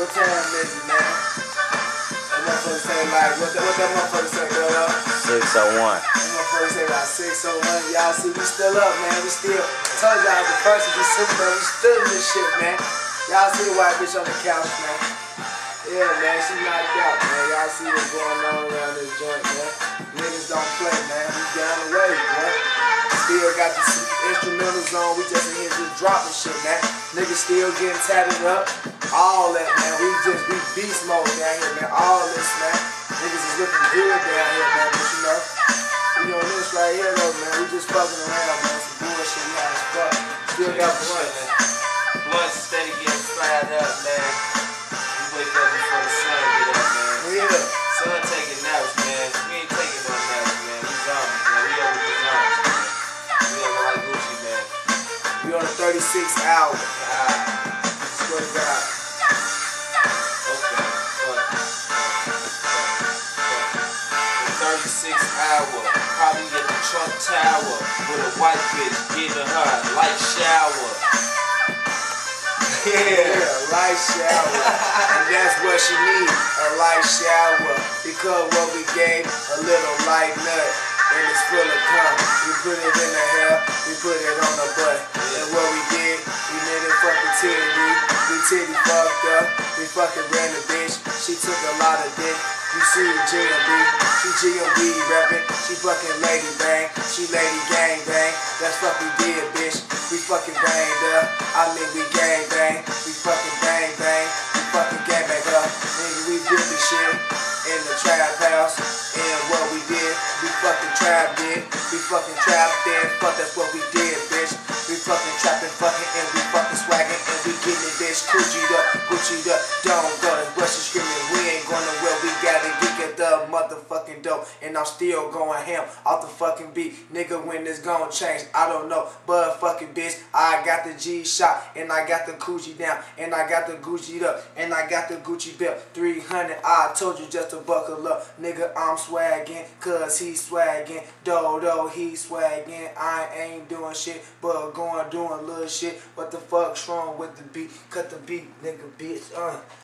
What time is it, man? That motherfucker say like, what that motherfucker say, bro? 6:01. That motherfucker say like 6:01. Y'all see, we still up, man. We still, told y'all the 1st of December, man. We still in this shit, man. Y'all see the white bitch on the couch, man. Yeah, man, she knocked out, man. Y'all see what's going on around this joint, man. Niggas don't play, man. We down the way, man. Still got the instrumentals on. We just in here just dropping shit, man. Niggas still getting tatted up. All that, man. We beast mode down here, man. All this, man. Niggas is looking good down here, man. But you know, we on this right here, though, man. We just fucking around, man. Some bullshit, we high as fuck. Still got blunt, man. Blunt steady getting fired up, man. We wake up before the sun get up, man. Yeah. Sun taking naps, man. We ain't taking no naps, man. We zombies, man. We over the zombies, man. We over like Gucci, man. We on the 36th hour. Swear to God. Okay, fuck. The 36th hour. Probably at the Trump Tower with a white bitch giving her a light shower. Yeah, light shower. And that's what she need, a light shower. Because what we gave, a little light nut. And it's full of cum. We put it in the hair, we put it on the butt. And what we did, we made it fucking titty. We titty fucked up, we fucking ran the bitch. She took a lot of dick. You see GMB, she GMB reppin'. She fucking lady bang, she lady gang bang. That's what we did, bitch. We fucking banged up. I mean we gang bang. We fucking bang bang. We fucking gang bang up. Nigga, we did this shit in the trap house. And what we did, we fucking trapped it. We fucking trapped it. Fuck, that's what we did, bitch. We fucking trapping, fucking, and we fucking swagging, and we getting it, bitch. Gucci'd up, don't go. That's what she screaming. We ain't going nowhere. We gotta get the motherfucking dope. And I'm still going ham off the fucking beat. Nigga, when this gon' change, I don't know. But fucking bitch, I got the G shot, and I got the Gucci down, and I got the Gucci'd up, and I got the Gucci belt. 300, I told you just to buckle up. Nigga, I'm swagging, cause he swagging. Dodo, he swagging. I ain't doing shit, but doing little shit. What the fuck's wrong with the beat? Cut the beat, nigga, bitch,